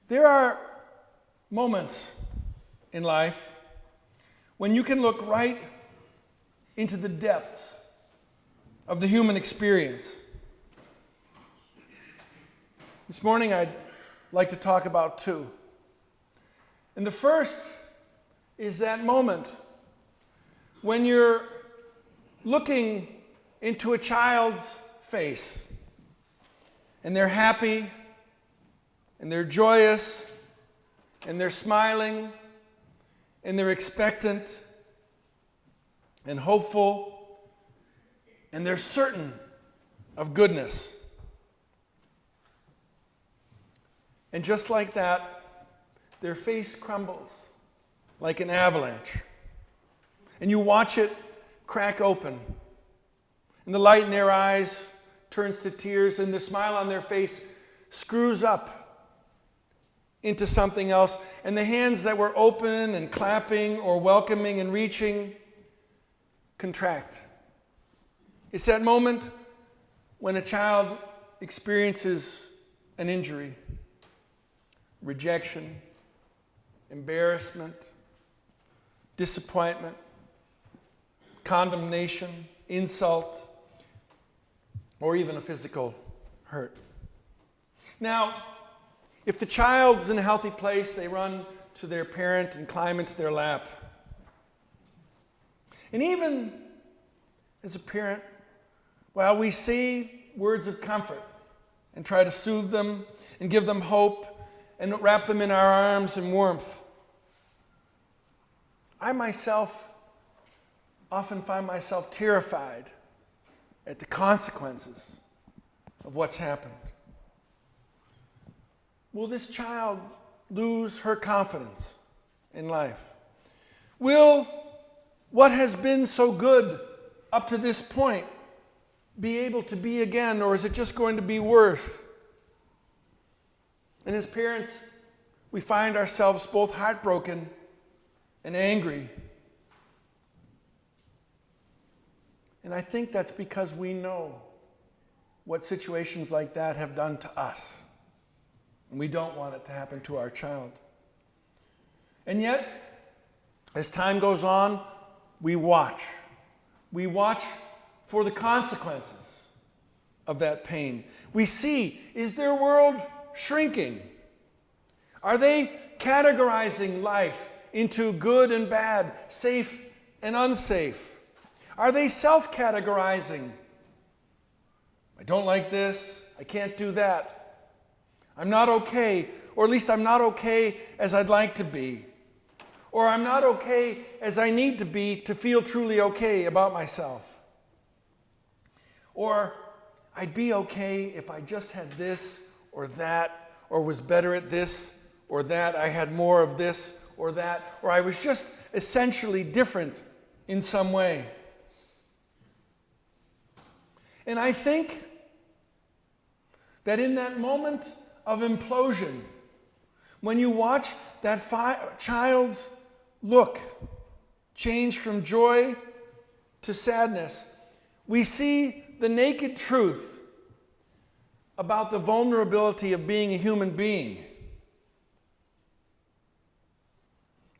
There are moments in life when you can look right into the depths of the human experience. This morning I'd like to talk about two. And the first is that moment when you're looking into a child's face and they're happy and they're joyous and they're smiling and they're expectant and hopeful and they're certain of goodness. And just like that, their face crumbles like an avalanche. And you watch it crack open. And the light in their eyes turns to tears, and the smile on their face screws up into something else. And the hands that were open and clapping or welcoming and reaching contract. It's that moment when a child experiences an injury, rejection, embarrassment, disappointment, condemnation, insult, or even a physical hurt. Now, if the child's in a healthy place, they run to their parent and climb into their lap. And even as a parent, while we say words of comfort and try to soothe them and give them hope and wrap them in our arms in warmth, I myself often find myself terrified at the consequences of what's happened. Will this child lose her confidence in life? Will what has been so good up to this point be able to be again, or is it just going to be worse? And as parents, we find ourselves both heartbroken and angry. And I think that's because we know what situations like that have done to us. And we don't want it to happen to our child. And yet, as time goes on, we watch. We watch for the consequences of that pain. We see, is their world shrinking? Are they categorizing life into good and bad, safe and unsafe? Are they self-categorizing? I don't like this, I can't do that. I'm not okay, or at least I'm not okay as I'd like to be. Or I'm not okay as I need to be to feel truly okay about myself. Or I'd be okay if I just had this or that, or was better at this or that, I had more of this or that, or I was just essentially different in some way. And I think that in that moment of implosion, when you watch that child's look change from joy to sadness, we see the naked truth about the vulnerability of being a human being.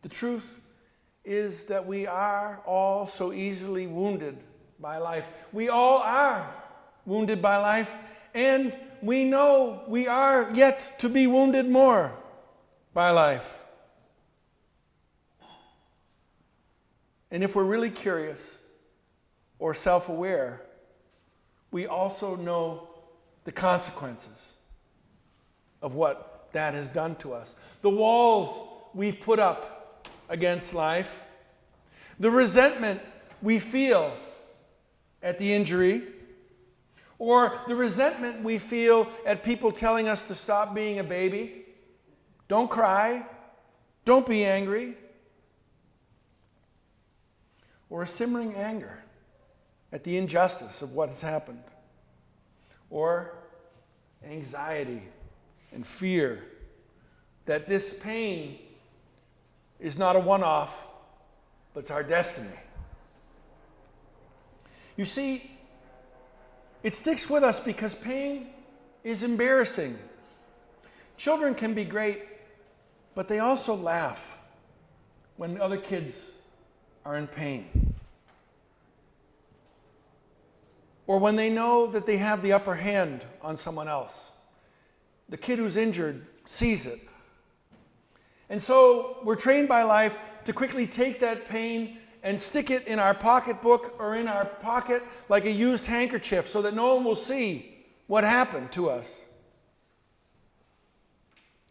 The truth is that we are all so easily wounded by life. We all are wounded by life, and we know we are yet to be wounded more by life. And if we're really curious or self-aware, we also know the consequences of what that has done to us. The walls we've put up against life, the resentment we feel at the injury, or the resentment we feel at people telling us to stop being a baby, don't cry, don't be angry, or a simmering anger at the injustice of what has happened, or anxiety and fear that this pain is not a one-off, but it's our destiny. You see, it sticks with us because pain is embarrassing. Children can be great But they also laugh when other kids are in pain. Or when they know that they have the upper hand on someone else. The kid who's injured sees it. And so we're trained by life to quickly take that pain and stick it in our pocketbook or in our pocket like a used handkerchief so that no one will see what happened to us.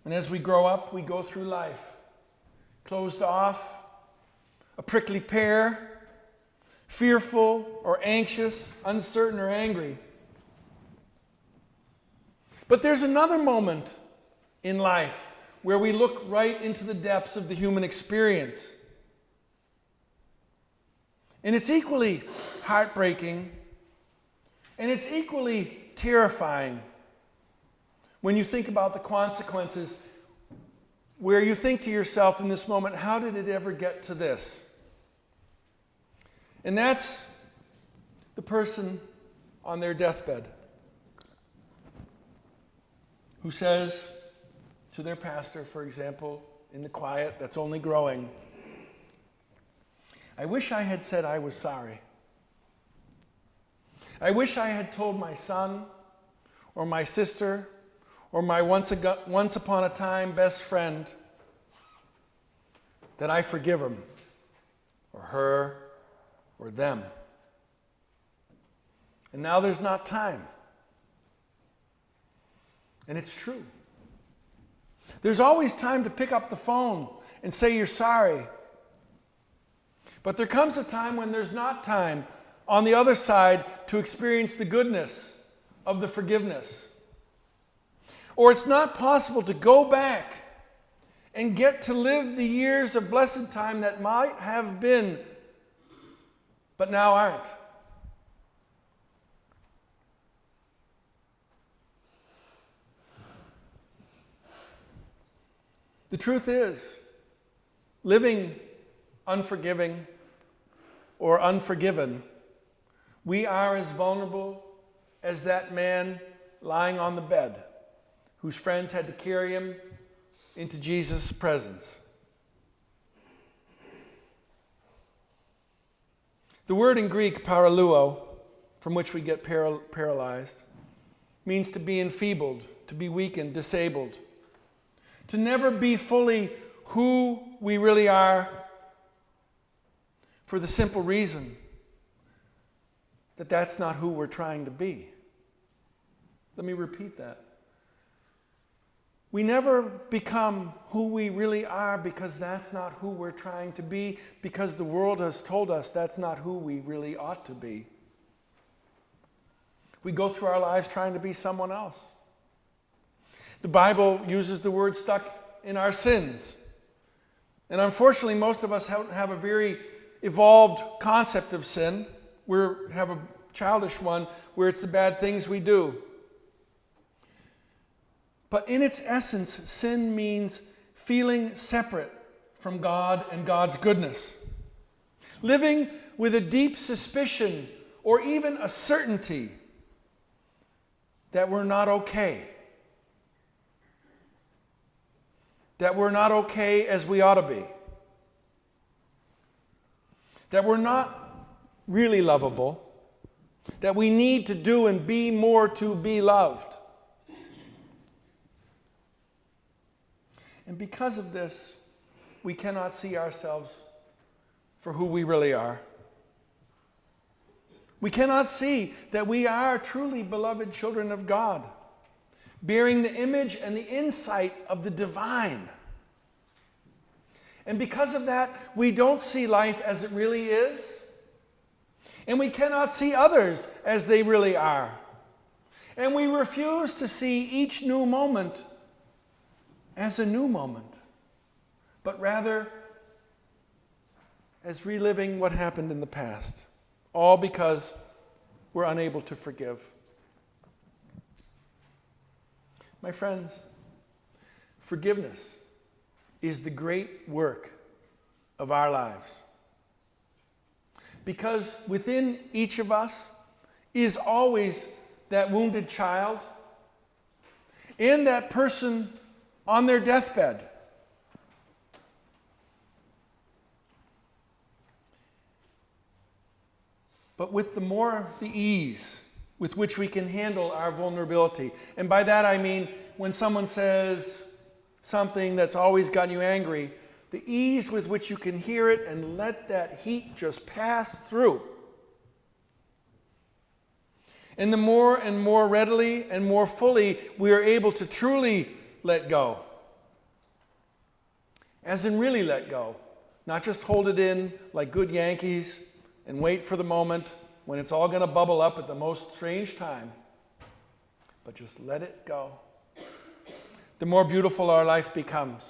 And as we grow up, we go through life closed off, a prickly pear, fearful or anxious, uncertain or angry. But there's another moment in life where we look right into the depths of the human experience. And it's equally heartbreaking, and it's equally terrifying when you think about the consequences, where you think to yourself in this moment, how did it ever get to this? And that's the person on their deathbed who says to their pastor, for example, in the quiet that's only growing, I wish I had said I was sorry. I wish I had told my son or my sister or my once upon a time best friend that I forgive him or her or them. And now there's not time. And it's true. There's always time to pick up the phone and say you're sorry. But there comes a time when there's not time on the other side to experience the goodness of the forgiveness. Or it's not possible to go back and get to live the years of blessed time that might have been, but now aren't. The truth is, living unforgiving or unforgiven, we are as vulnerable as that man lying on the bed whose friends had to carry him into Jesus' presence. The word in Greek, paraluo, from which we get paralyzed, means to be enfeebled, to be weakened, disabled, to never be fully who we really are, for the simple reason that that's not who we're trying to be. Let me repeat that. We never become who we really are because that's not who we're trying to be, because the world has told us that's not who we really ought to be. We go through our lives trying to be someone else. The Bible uses the word stuck in our sins. And unfortunately, most of us have a very evolved concept of sin. We have a childish one where it's the bad things we do. But in its essence, sin means feeling separate from God and God's goodness. Living with a deep suspicion or even a certainty that we're not okay. That we're not okay as we ought to be. That we're not really lovable. That we need to do and be more to be loved. And because of this, we cannot see ourselves for who we really are. We cannot see that we are truly beloved children of God, bearing the image and the insight of the divine. And because of that, we don't see life as it really is, and we cannot see others as they really are. And we refuse to see each new moment as a new moment, but rather as reliving what happened in the past, all because we're unable to forgive. My friends, forgiveness is the great work of our lives. Because within each of us is always that wounded child and that person on their deathbed but with the ease with which we can handle our vulnerability. And by that I mean when someone says something that's always gotten you angry, the ease with which you can hear it and let that heat just pass through. And the more and more readily and more fully we are able to truly let go. As in really let go. Not just hold it in like good Yankees and wait for the moment when it's all going to bubble up at the most strange time. But just let it go. The more beautiful our life becomes.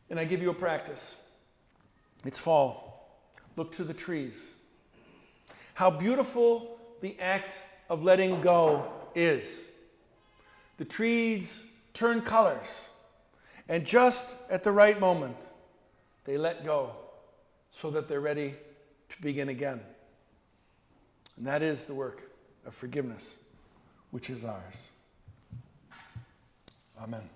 And I give you a practice. It's fall. Look to the trees. How beautiful the act of letting go is. The trees turn colors. And just at the right moment, they let go so that they're ready to begin again. And that is the work of forgiveness, which is ours. Amen.